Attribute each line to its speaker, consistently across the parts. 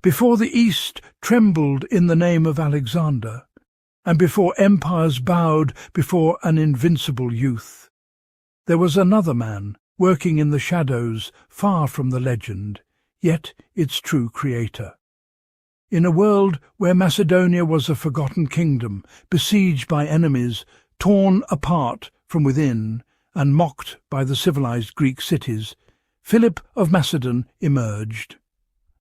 Speaker 1: Before the East trembled in the name of Alexander, and before empires bowed before an invincible youth, there was another man working in the shadows, far from the legend, yet its true creator. In a world where Macedonia was a forgotten kingdom, besieged by enemies, torn apart from within, and mocked by the civilized Greek cities, Philip of Macedon emerged.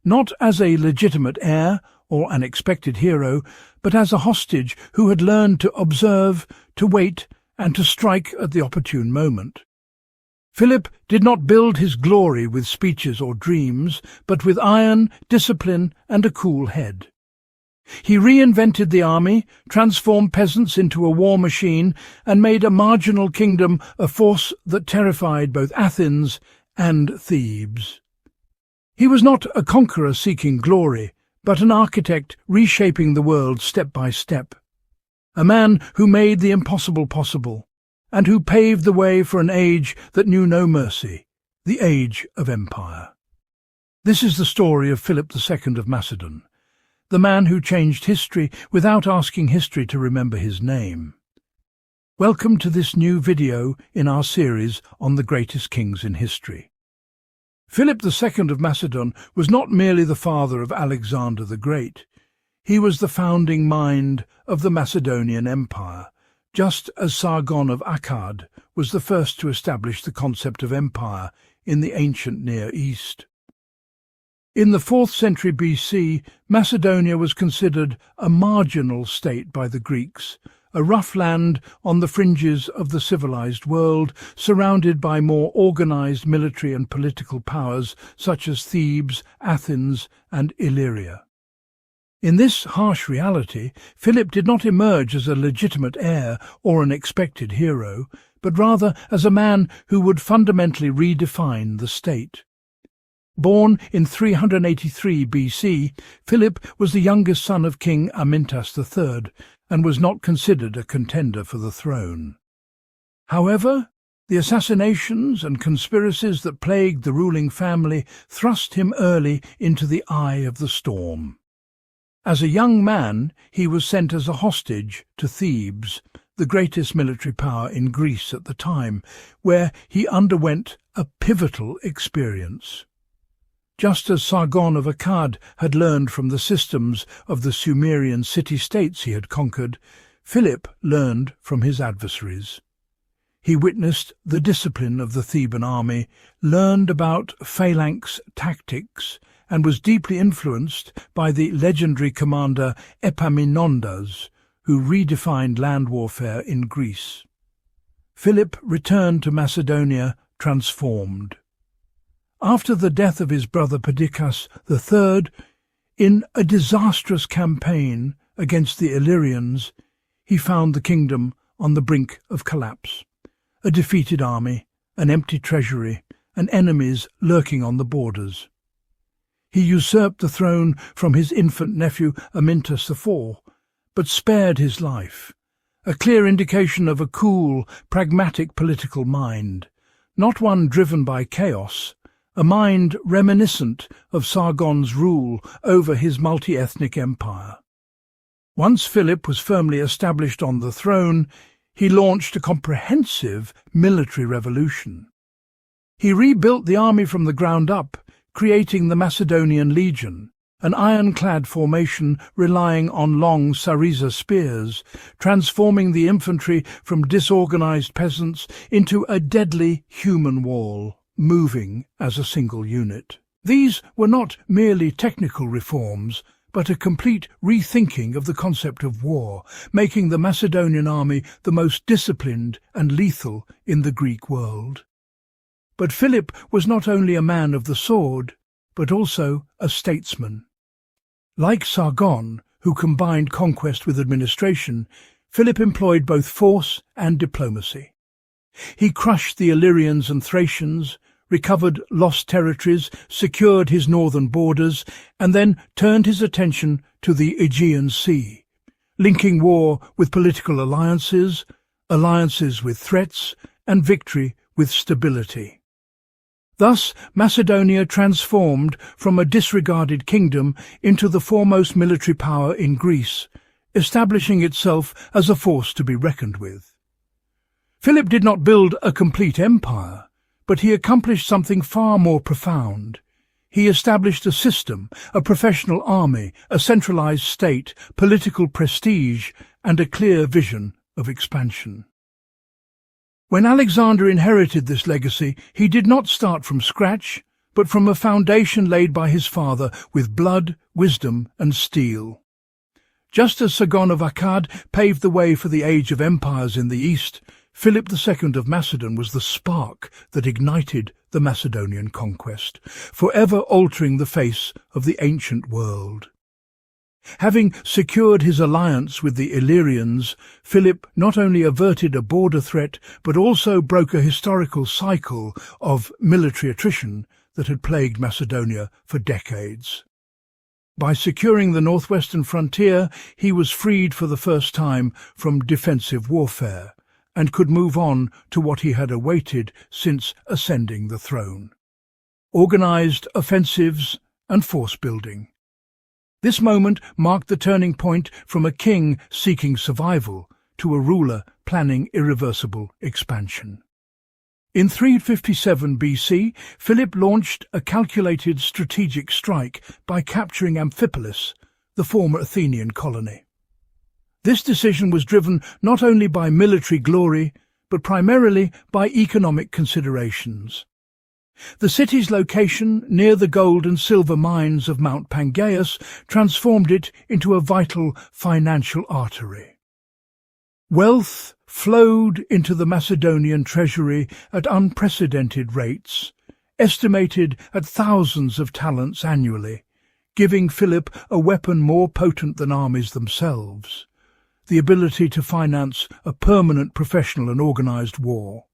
Speaker 1: Not as a legitimate heir or an expected hero, but as a hostage who had learned to observe, to wait, and to strike at the opportune moment. Philip did not build his glory with speeches or dreams, but with iron, discipline, and a cool head. He reinvented the army, transformed peasants into a war machine, and made a marginal kingdom a force that terrified both Athens and Thebes. He was not a conqueror seeking glory, but an architect reshaping the world step by step. A man who made the impossible possible, and who paved the way for an age that knew no mercy, the age of empire. This is the story of Philip II of Macedon, the man who changed history without asking history to remember his name. Welcome to this new video in our series on the greatest kings in history. Philip II of Macedon was not merely the father of Alexander the Great. He was the founding mind of the Macedonian Empire, just as Sargon of Akkad was the first to establish the concept of empire in the ancient Near East. In the 4th century BC, Macedonia was considered a marginal state by the Greeks, a rough land on the fringes of the civilized world, surrounded by more organized military and political powers such as Thebes, Athens, and Illyria. In this harsh reality, Philip did not emerge as a legitimate heir or an expected hero, but rather as a man who would fundamentally redefine the state. Born in 383 BC, Philip was the youngest son of King Amyntas III, and was not considered a contender for the throne. However, the assassinations and conspiracies that plagued the ruling family thrust him early into the eye of the storm. As a young man, he was sent as a hostage to Thebes, the greatest military power in Greece at the time, where he underwent a pivotal experience. Just as Sargon of Akkad had learned from the systems of the Sumerian city-states he had conquered, Philip learned from his adversaries. He witnessed the discipline of the Theban army, learned about phalanx tactics, and was deeply influenced by the legendary commander Epaminondas, who redefined land warfare in Greece. Philip returned to Macedonia transformed. After the death of his brother Perdiccas III, in a disastrous campaign against the Illyrians, he found the kingdom on the brink of collapse. A defeated army, an empty treasury, and enemies lurking on the borders. He usurped the throne from his infant nephew Amyntas IV, but spared his life, a clear indication of a cool, pragmatic political mind, not one driven by chaos, a mind reminiscent of Sargon's rule over his multi-ethnic empire. Once Philip was firmly established on the throne, he launched a comprehensive military revolution. He rebuilt the army from the ground up, creating the Macedonian Legion, an ironclad formation relying on long Sarissa spears, transforming the infantry from disorganized peasants into a deadly human wall, moving as a single unit. These were not merely technical reforms, but a complete rethinking of the concept of war, making the Macedonian army the most disciplined and lethal in the Greek world. But Philip was not only a man of the sword, but also a statesman. Like Sargon, who combined conquest with administration, Philip employed both force and diplomacy. He crushed the Illyrians and Thracians, recovered lost territories, secured his northern borders, and then turned his attention to the Aegean Sea, linking war with political alliances with threats, and victory with stability. Thus, Macedonia transformed from a disregarded kingdom into the foremost military power in Greece, establishing itself as a force to be reckoned with. Philip did not build a complete empire, but he accomplished something far more profound. He established a system, a professional army, a centralized state, political prestige, and a clear vision of expansion. When Alexander inherited this legacy, he did not start from scratch, but from a foundation laid by his father with blood, wisdom, and steel. Just as Sargon of Akkad paved the way for the age of empires in the east, Philip II of Macedon was the spark that ignited the Macedonian conquest, forever altering the face of the ancient world. Having secured his alliance with the Illyrians, Philip not only averted a border threat, but also broke a historical cycle of military attrition that had plagued Macedonia for decades. By securing the northwestern frontier, he was freed for the first time from defensive warfare, and could move on to what he had awaited since ascending the throne: organized offensives and force building. This moment marked the turning point from a king seeking survival to a ruler planning irreversible expansion. In 357 BC, Philip launched a calculated strategic strike by capturing Amphipolis, the former Athenian colony. This decision was driven not only by military glory, but primarily by economic considerations. The city's location near the gold and silver mines of Mount Pangaeus transformed it into a vital financial artery. Wealth flowed into the Macedonian treasury at unprecedented rates, estimated at thousands of talents annually, giving Philip a weapon more potent than armies themselves: the ability to finance a permanent professional and organized war.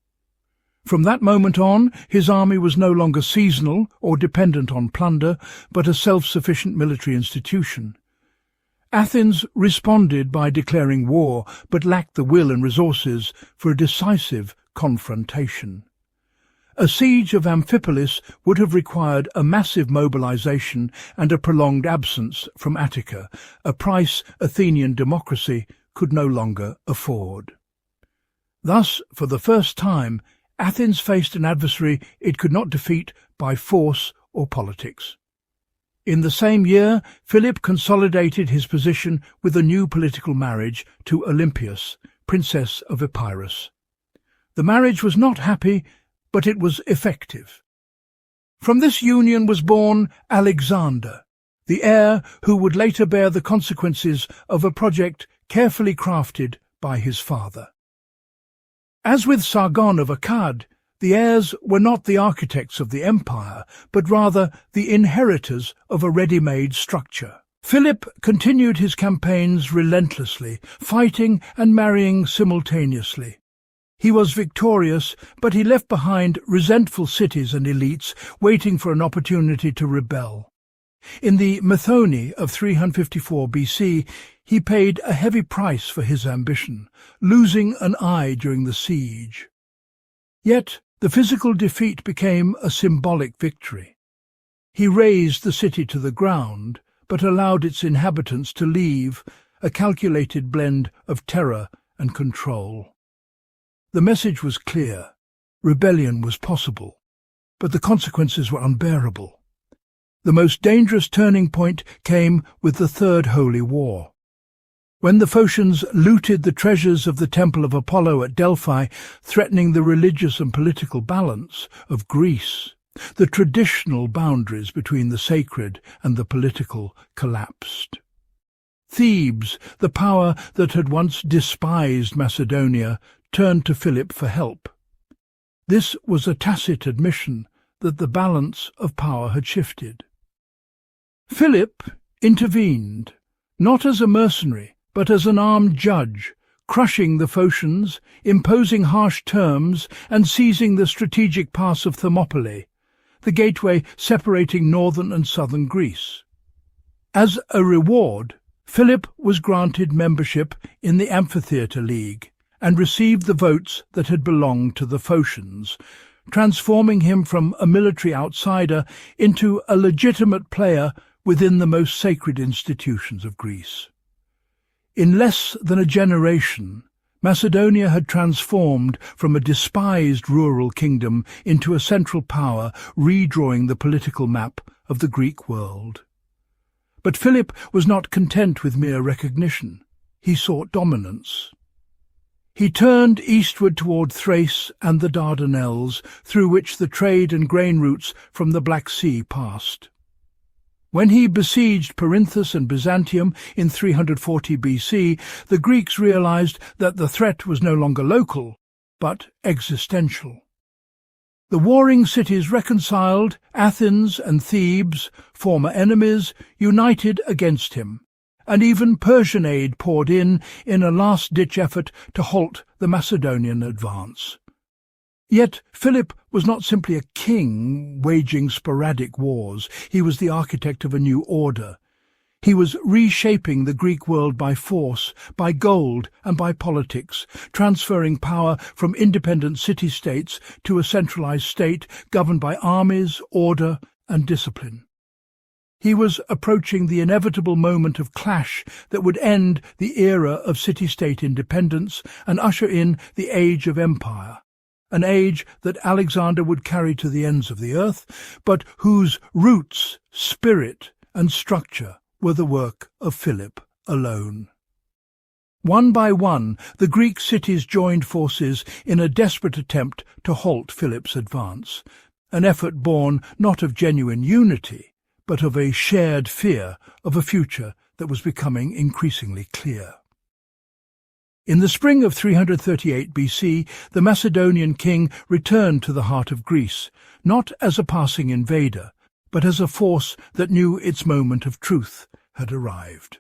Speaker 1: From that moment on, his army was no longer seasonal or dependent on plunder, but a self-sufficient military institution. Athens responded by declaring war, but lacked the will and resources for a decisive confrontation. A siege of Amphipolis would have required a massive mobilization and a prolonged absence from Attica, a price Athenian democracy could no longer afford. Thus, for the first time, Athens faced an adversary it could not defeat by force or politics. In the same year, Philip consolidated his position with a new political marriage to Olympias, Princess of Epirus. The marriage was not happy, but it was effective. From this union was born Alexander, the heir who would later bear the consequences of a project carefully crafted by his father. As with Sargon of Akkad, the heirs were not the architects of the empire, but rather the inheritors of a ready-made structure. Philip continued his campaigns relentlessly, fighting and marrying simultaneously. He was victorious, but he left behind resentful cities and elites waiting for an opportunity to rebel. In the Methone of 354 BC, he paid a heavy price for his ambition, losing an eye during the siege. Yet the physical defeat became a symbolic victory. He razed the city to the ground, but allowed its inhabitants to leave, a calculated blend of terror and control. The message was clear: rebellion was possible, but the consequences were unbearable. The most dangerous turning point came with the Third Holy War. When the Phocians looted the treasures of the Temple of Apollo at Delphi, threatening the religious and political balance of Greece, the traditional boundaries between the sacred and the political collapsed. Thebes, the power that had once despised Macedonia, turned to Philip for help. This was a tacit admission that the balance of power had shifted. Philip intervened, not as a mercenary, but as an armed judge, crushing the Phocians, imposing harsh terms, and seizing the strategic pass of Thermopylae, the gateway separating northern and southern Greece. As a reward, Philip was granted membership in the Amphitheatre League, and received the votes that had belonged to the Phocians, transforming him from a military outsider into a legitimate player within the most sacred institutions of Greece. In less than a generation, Macedonia had transformed from a despised rural kingdom into a central power, redrawing the political map of the Greek world. But Philip was not content with mere recognition. He sought dominance. He turned eastward toward Thrace and the Dardanelles, through which the trade and grain routes from the Black Sea passed. When he besieged Perinthus and Byzantium in 340 BC, the Greeks realized that the threat was no longer local, but existential. The warring cities reconciled, Athens and Thebes, former enemies, united against him, and even Persian aid poured in a last-ditch effort to halt the Macedonian advance. Yet Philip was not simply a king waging sporadic wars. He was the architect of a new order. He was reshaping the Greek world by force, by gold, and by politics, transferring power from independent city-states to a centralized state governed by armies, order, and discipline. He was approaching the inevitable moment of clash that would end the era of city-state independence and usher in the age of empire, an age that Alexander would carry to the ends of the earth, but whose roots, spirit, and structure were the work of Philip alone. One by one, the Greek cities joined forces in a desperate attempt to halt Philip's advance, an effort born not of genuine unity, but of a shared fear of a future that was becoming increasingly clear. In the spring of 338 BC, the Macedonian king returned to the heart of Greece, not as a passing invader, but as a force that knew its moment of truth had arrived.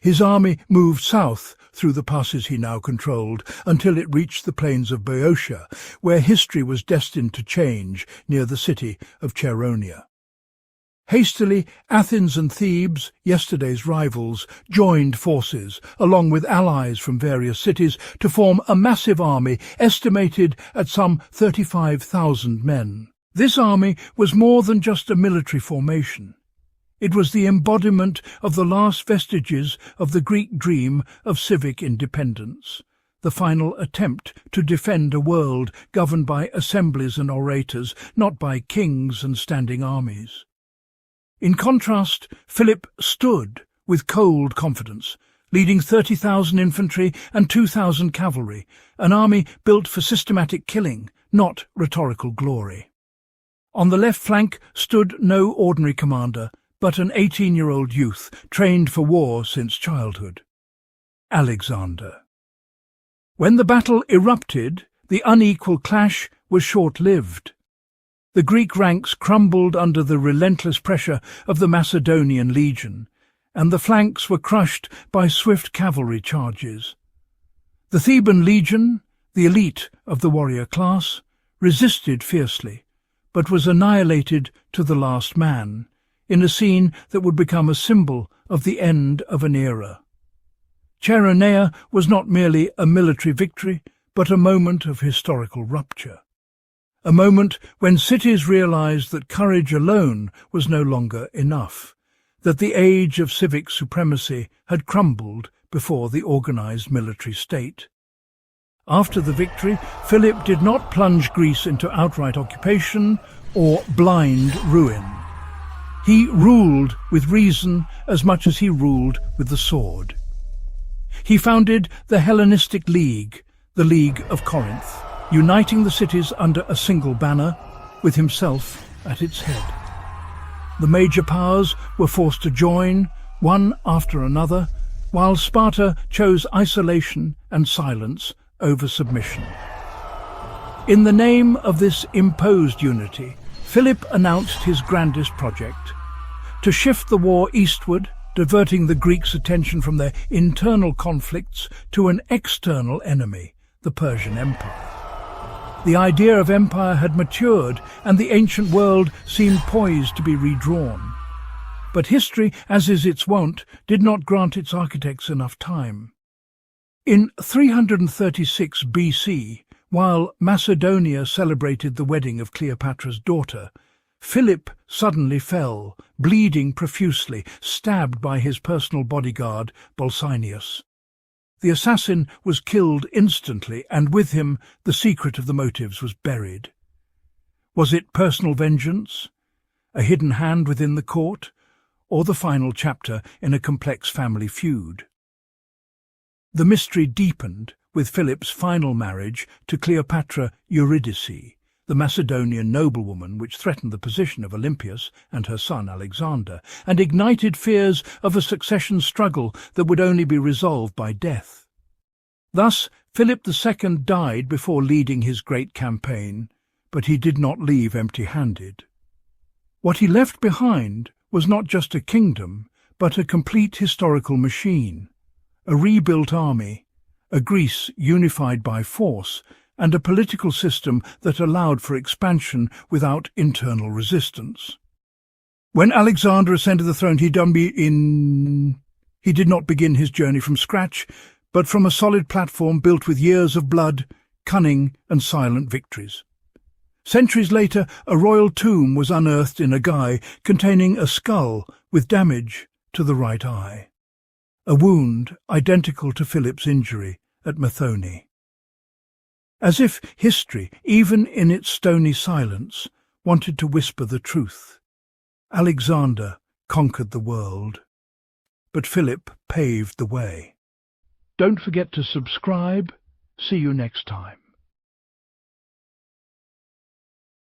Speaker 1: His army moved south through the passes he now controlled until it reached the plains of Boeotia, where history was destined to change near the city of Chaeronea. Hastily, Athens and Thebes, yesterday's rivals, joined forces, along with allies from various cities, to form a massive army estimated at some 35,000 men. This army was more than just a military formation. It was the embodiment of the last vestiges of the Greek dream of civic independence, the final attempt to defend a world governed by assemblies and orators, not by kings and standing armies. In contrast, Philip stood with cold confidence, leading 30,000 infantry and 2,000 cavalry, an army built for systematic killing, not rhetorical glory. On the left flank stood no ordinary commander, but an 18-year-old youth trained for war since childhood, Alexander. When the battle erupted, the unequal clash was short-lived. The Greek ranks crumbled under the relentless pressure of the Macedonian legion, and the flanks were crushed by swift cavalry charges. The Theban legion, the elite of the warrior class, resisted fiercely, but was annihilated to the last man, in a scene that would become a symbol of the end of an era. Chaeronea was not merely a military victory, but a moment of historical rupture. A moment when cities realized that courage alone was no longer enough, that the age of civic supremacy had crumbled before the organized military state. After the victory, Philip did not plunge Greece into outright occupation or blind ruin. He ruled with reason as much as he ruled with the sword. He founded the Hellenistic League, the League of Corinth, uniting the cities under a single banner, with himself at its head. The major powers were forced to join, one after another, while Sparta chose isolation and silence over submission. In the name of this imposed unity, Philip announced his grandest project: to shift the war eastward, diverting the Greeks' attention from their internal conflicts to an external enemy, the Persian Empire. The idea of empire had matured, and the ancient world seemed poised to be redrawn. But history, as is its wont, did not grant its architects enough time. In 336 BC, While Macedonia celebrated the wedding of Cleopatra's daughter, Philip suddenly fell, bleeding profusely, stabbed by his personal bodyguard, Bolsinius. The assassin was killed instantly, and with him the secret of the motives was buried. Was it personal vengeance, a hidden hand within the court, or the final chapter in a complex family feud? The mystery deepened with Philip's final marriage to Cleopatra Eurydice, the Macedonian noblewoman which threatened the position of Olympias and her son Alexander, and ignited fears of a succession struggle that would only be resolved by death. Thus, Philip II died before leading his great campaign, but he did not leave empty-handed. What he left behind was not just a kingdom, but a complete historical machine, a rebuilt army, a Greece unified by force, and a political system that allowed for expansion without internal resistance. When Alexander ascended the throne, he did not begin his journey from scratch, but from a solid platform built with years of blood, cunning, and silent victories. Centuries later, a royal tomb was unearthed in Agai containing a skull with damage to the right eye, a wound identical to Philip's injury at Methone. As if history, even in its stony silence, wanted to whisper the truth. Alexander conquered the world, but Philip paved the way. Don't forget to subscribe. See you next time.